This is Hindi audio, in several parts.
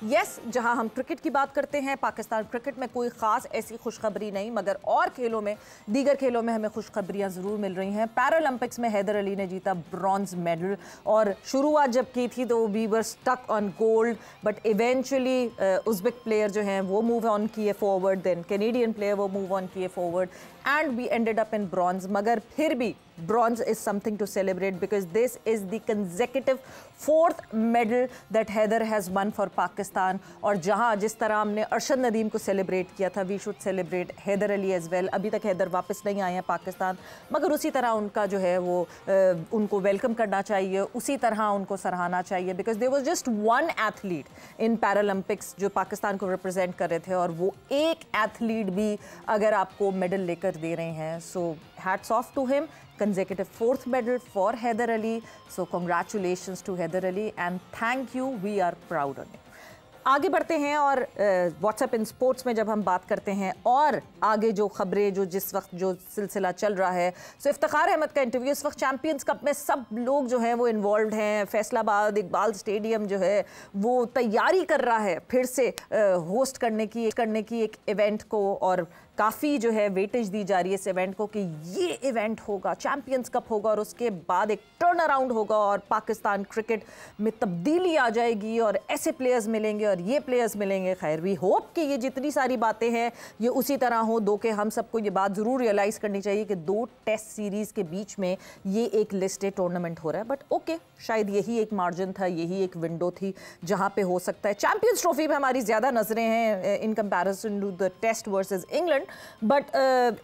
यस, जहां हम क्रिकेट की बात करते हैं, पाकिस्तान क्रिकेट में कोई ख़ास ऐसी खुशखबरी नहीं, मगर और खेलों में, दीगर खेलों में हमें खुशखबरियां ज़रूर मिल रही हैं। पैरालंपिक्स में हैदर अली ने जीता ब्रॉन्ज मेडल, और शुरुआत जब की थी तो we were stuck on gold, but eventually Uzbek player जो हैं वो मूव ऑन किए फॉरवर्ड, देन कैनेडियन प्लेयर वो मूव ऑन किए forward, and we ended up in bronze. मगर फिर भी bronze is something to celebrate because this is the consecutive 4th medal that Haider has won for Pakistan। और जहां जिस तरह हमने अरशद नदीम को सेलिब्रेट किया था, we should celebrate Haider Ali as well. अभी तक हैदर वापस नहीं आए हैं पाकिस्तान, मगर उसी तरह उनका जो है वो उनको वेलकम करना चाहिए, उसी तरह उनको सराहना चाहिए, because there was just one athlete in Paralympics जो पाकिस्तान को रिप्रेजेंट कर रहे थे, और वो एक एथलीट भी अगर आपको मेडल लेकर दे रहे हैं, सो hats off to him। Consecutive 4th medal for Haider Ali, so congratulations to Haider Ali and thank you, we are proud on it। आगे बढ़ते हैं और व्हाट्सएप इन स्पोर्ट्स में जब हम बात करते हैं और आगे जो खबरें जो जिस वक्त जो सिलसिला चल रहा है, सो इफ्तिखार अहमद का इंटरव्यू, इस वक्त चैंपियंस कप में सब लोग जो हैं वो इन्वॉल्व हैं। फैसलाबाद इकबाल स्टेडियम जो है वो तैयारी कर रहा है फिर से होस्ट करने की एक इवेंट को, और काफ़ी जो है वेटेज दी जा रही है इस इवेंट को कि ये इवेंट होगा, चैंपियंस कप होगा, और उसके बाद एक टर्न अराउंड होगा और पाकिस्तान क्रिकेट में तब्दीली आ जाएगी और ऐसे प्लेयर्स मिलेंगे और ये प्लेयर्स मिलेंगे। खैर, वी होप कि ये जितनी सारी बातें हैं ये उसी तरह हो। दो कि हम सबको ये बात ज़रूर रियलाइज़ करनी चाहिए कि 2 टेस्ट सीरीज़ के बीच में ये एक लिस्टेड टूर्नामेंट हो रहा है, बट ओके, शायद यही एक मार्जिन था, यही एक विंडो थी जहाँ पे हो सकता है। चैंपियंस ट्रॉफी में हमारी ज़्यादा नज़रें हैं in comparison to the test versus England, but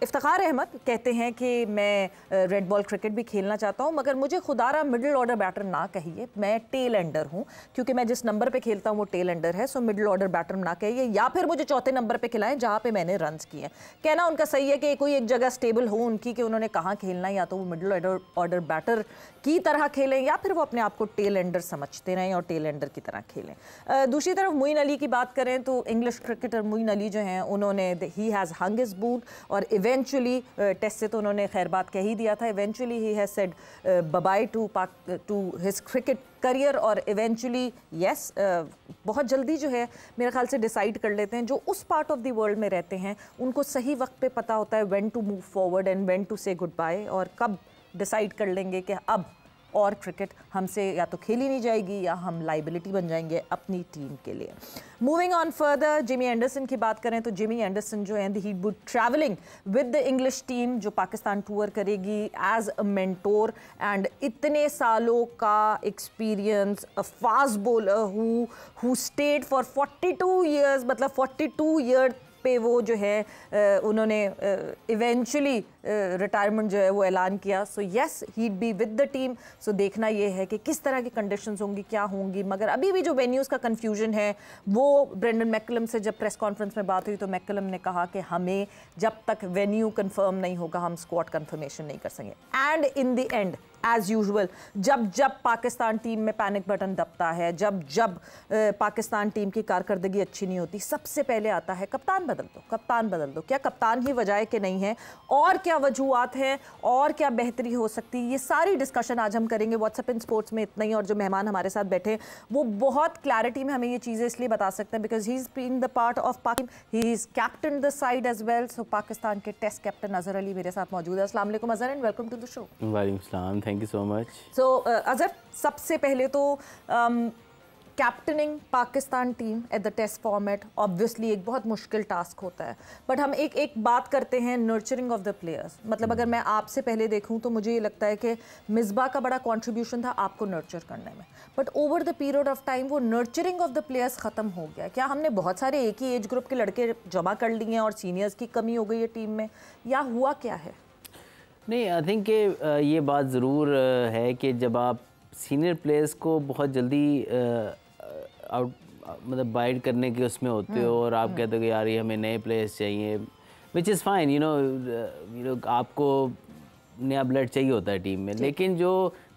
Iftikhar Ahmed कहते हैं कि मैं रेड बॉल क्रिकेट भी खेलना चाहता हूँ, मगर मुझे खुदारा मिडिल ऑर्डर बैटर ना कहिए, मैं टेल एंडर हूँ, क्योंकि मैं जिस नंबर पे खेलता हूँ वो टेल एंडर है, सो मिडिल ऑर्डर बैटर ना कहिए, या फिर मुझे चौथे नंबर पे खिलाएं जहाँ पे मैंने रन्स किए। कहना उनका सही है कि कोई एक जगह स्टेबल हो उनकी कि उन्होंने कहाँ खेलना है, या तो वो मिडिल ऑर्डर बैटर की तरह खेलें या फिर वो अपने आप को टेल एंडर समझते रहें और टेल एंडर की तरह खेलें। दूसरी तरफ मोइन अली की बात करें तो इंग्लिश क्रिकेटर मोइन अली जो हैं उन्होंने he has hung his boot, और इवेंचुअली टेस्ट से तो उन्होंने खैर बात कह ही दिया था, eventually he has said by two his cricket career, और इवेंचुअली यस बहुत जल्दी जो है मेरे ख्याल से डिसाइड कर लेते हैं। जो उस पार्ट ऑफ द वर्ल्ड में रहते हैं उनको सही वक्त पे पता होता है when to move forward and when to say goodbye, और कब डिसाइड कर लेंगे कि अब और क्रिकेट हमसे या तो खेली नहीं जाएगी या हम लाइबिलिटी बन जाएंगे अपनी टीम के लिए। Moving on further, Jimmy Anderson की बात करें तो जिमी एंडरसन जो है he would be travelling with the English team जो पाकिस्तान टूर करेगी एज अ मेंटोर, एंड इतने सालों का experience, a fast bowler who stayed for 42 years, मतलब 42 ईयर पे वो जो है उन्होंने इवेंचुअली रिटायरमेंट जो है वो ऐलान किया। So yes, he be with the team. So देखना ये है कि किस तरह की कंडीशंस होंगी, क्या होंगी, मगर अभी भी जो वेन्यूज़ का कंफ्यूजन है वो ब्रेंडन मैकलम से जब प्रेस कॉन्फ्रेंस में बात हुई तो मैकलम ने कहा कि हमें जब तक वेन्यू कंफर्म नहीं होगा हम स्क्वाड कंफर्मेशन नहीं कर सकेंगे। And in the end as usual जब पाकिस्तान टीम में पैनिक बटन दबता है, जब पाकिस्तान टीम की कारकर्दगी अच्छी नहीं होती, सबसे पहले आता है कप्तान बदल दो, कप्तान बदल दो। क्या कप्तान ही वजह है कि नहीं है, और क्या वजूहात हैं, और क्या बेहतरी हो सकती है, ये सारी डिस्कशन आज हम करेंगे व्हाट्सएप इन स्पोर्ट्स में। इतना ही, और जो मेहमान हमारे साथ बैठे वो बहुत क्लैरिटी में हमें ये चीज़ें इसलिए बता सकते हैं because he is been the part of Pakistan, he is captain the side as well. So Pakistan के टेस्ट कैप्टन अजहर अली मेरे साथ मौजूद है। अस्सलाम वालेकुम Azhar, and welcome to the show. वालेकुम सलाम, thank you so much. So Azhar, सबसे पहले तो captaining Pakistan team at the test format obviously एक बहुत मुश्किल टास्क होता है, बट हम एक बात करते हैं नर्चरिंग ऑफ द प्लेयर्स। मतलब अगर मैं आपसे पहले देखूं तो मुझे ये लगता है कि मिसबा का बड़ा कंट्रीब्यूशन था आपको नर्चर करने में, but over the period of time वो नर्चरिंग ऑफ द प्लेयर्स ख़त्म हो गया। क्या हमने बहुत सारे एक ही एज ग्रुप के लड़के जमा कर लिए हैं और सीनियर्स की कमी हो गई है टीम में, या हुआ क्या है? नहीं, आई थिंक कि ये बात ज़रूर है कि जब आप सीनियर प्लेयर्स को बहुत जल्दी आउट मतलब बाइट करने के उसमें होते हो और आप कहते हो कि यार ये हमें नए प्लेयर्स चाहिए, which is fine, you know आपको नया ब्लड चाहिए होता है टीम में, लेकिन जो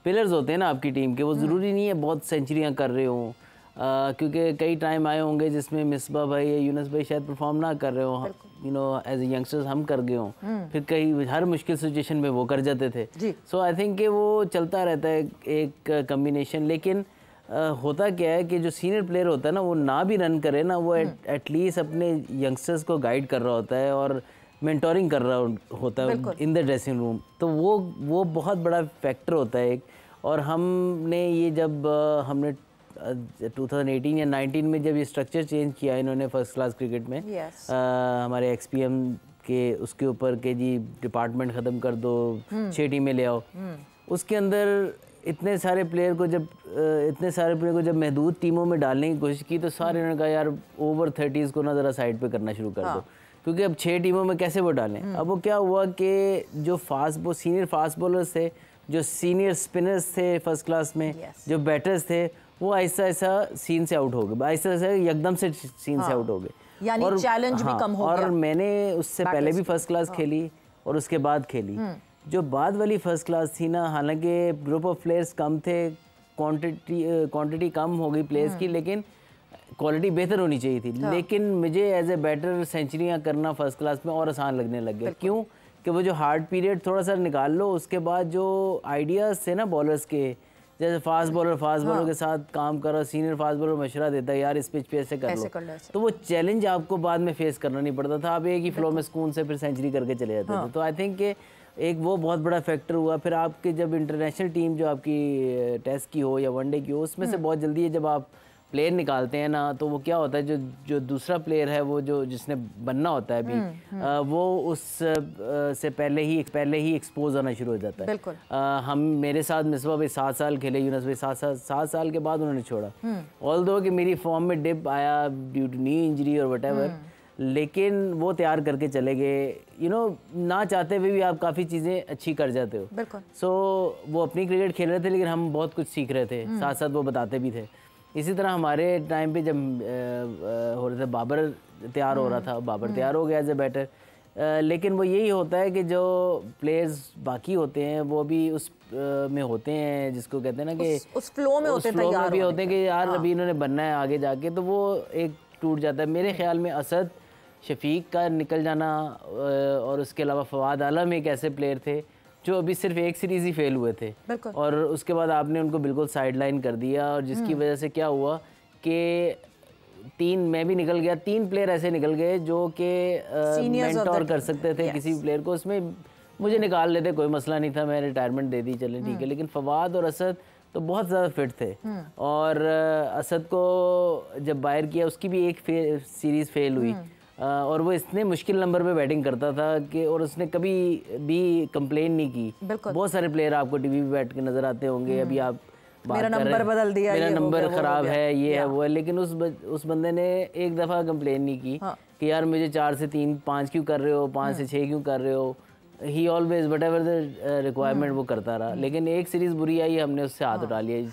पिलर्स होते हैं ना आपकी टीम के वो ज़रूरी नहीं है बहुत सेंचुरियाँ कर रहे हों, क्योंकि कई टाइम आए होंगे जिसमें मिसबा भाई या यूनस भाई शायद परफॉर्म ना कर रहे हो, you know as a youngsters हम कर गए हों, फिर कई हर मुश्किल सिचुएशन में वो कर जाते थे। सो आई थिंक कि वो चलता रहता है एक कम्बिनेशन, लेकिन होता क्या है कि जो सीनियर प्लेयर होता है ना, वो ना भी रन करे ना, वो एटलीस्ट अपने यंगस्टर्स को गाइड कर रहा होता है और मेंटोरिंग कर रहा होता है इन द ड्रेसिंग रूम। तो वो बहुत बड़ा फैक्टर होता है एक। और हमने ये जब हमने 2018 या 19 में जब ये स्ट्रक्चर चेंज किया इन्होंने फर्स्ट क्लास क्रिकेट में, हमारे XPM के उसके ऊपर के जी डिपार्टमेंट ख़त्म कर दो, 6 टीमें ले आओ, उसके अंदर इतने सारे प्लेयर को जब महदूद टीमों में डालने की कोशिश की तो सारे ने कहा यार ओवर 30s को ना ज़रा साइड पे करना शुरू कर दो, क्योंकि अब 6 टीमों में कैसे वो डालें। अब वो क्या हुआ कि जो सीनियर फास्ट बॉलर्स थे, जो सीनियर स्पिनर्स थे फर्स्ट क्लास में, जो बैटर्स थे, वो ऐसा ऐसा सीन से आउट हो गए, ऐसा ऐसा एकदम से सीन से आउट हो गए, यानी चैलेंज भी कम हो गया। और मैंने उससे पहले भी फर्स्ट क्लास खेली और उसके बाद खेली। जो बाद वाली फर्स्ट क्लास थी ना, हालांकि ग्रुप ऑफ प्लेयर्स कम थे, क्वांटिटी कम हो गई प्लेयर्स की, लेकिन क्वालिटी बेहतर होनी चाहिए थी। लेकिन मुझे एज ए बैटर सेंचुरियाँ करना फर्स्ट क्लास में और आसान लगने लग गया। क्यों कि वो जो हार्ड पीरियड थोड़ा सा निकाल लो, उसके बाद जो आइडियाज़ थे ना बॉलर्स के, जैसे फास्ट बॉलर के साथ काम करो, सीनियर फास्ट बॉलर मशवरा देता है यार इस पिच पे ऐसे कर लो, तो वो चैलेंज आपको बाद में फेस करना नहीं पड़ता था। आप एक ही फ्लो में सुकून से फिर सेंचुरी करके चले जाते थे। तो आई थिंक कि एक वो बहुत बड़ा फैक्टर हुआ। फिर आपके जब इंटरनेशनल टीम जो आपकी टेस्ट की हो या वनडे की हो, उसमें से बहुत जल्दी जब आप प्लेयर निकालते हैं ना, तो वो क्या होता है, जो दूसरा प्लेयर है वो जो जिसने बनना होता है अभी, वो उस से पहले ही एक्सपोज होना शुरू हो जाता है। मेरे साथ मिसबा भाई 7 साल खेले, यूनुस भाई 7 साल के बाद उन्होंने छोड़ा। ऑल्दो कि मेरी फॉर्म में डिप आया ड्यू टू नी इंजरी और व्हाटएवर, लेकिन वो तैयार करके चले गए। ना चाहते हुए भी आप काफ़ी चीज़ें अच्छी कर जाते हो। सो वो अपनी क्रिकेट खेल रहे थे, लेकिन हम बहुत कुछ सीख रहे थे, साथ साथ वो बताते भी थे। इसी तरह हमारे टाइम पे जब हो रहे थे, बाबर तैयार हो रहा था, बाबर तैयार हो गया एज ए बैटर, लेकिन वो यही होता है कि जो प्लेयर्स बाकी होते हैं वो भी उस में होते हैं, जिसको कहते हैं ना कि उस फ्लो में होते हैं कि यार अभी इन्होंने बनना है आगे जाके, तो वो एक टूट जाता है। मेरे ख्याल में असद शफीक का निकल जाना और उसके अलावा फवाद आलम एक ऐसे प्लेयर थे जो अभी सिर्फ एक सीरीज़ ही फेल हुए थे, और उसके बाद आपने उनको बिल्कुल साइडलाइन कर दिया, और जिसकी वजह से क्या हुआ कि मैं भी निकल गया, 3 प्लेयर ऐसे निकल गए जो कि मेंटोर कर सकते थे किसी भी प्लेयर को। उसमें मुझे निकाल लेते, कोई मसला नहीं था, मैं रिटायरमेंट दे दी, चले ठीक है। लेकिन फवाद और असद तो बहुत ज़्यादा फिट थे, और असद को जब बाहर किया उसकी भी एक सीरीज़ फेल हुई, और वो इतने मुश्किल नंबर पे बैटिंग करता था कि, और उसने कभी भी कंप्लेन नहीं की। बहुत सारे प्लेयर आपको टीवी पे बैठ के नजर आते होंगे, अभी आप मेरा नंबर बदल दिया, मेरा नंबर खराब है, ये है वो है, लेकिन उस बंदे ने एक दफ़ा कंप्लेन नहीं की कि यार मुझे 4 से 3 5 क्यों कर रहे हो, 5 से 6 क्यों कर रहे हो। ही always what ever the requirement वो करता रहा। लेकिन एक सीरीज़ बुरी आई, हमने उससे हाथ उठा लिया।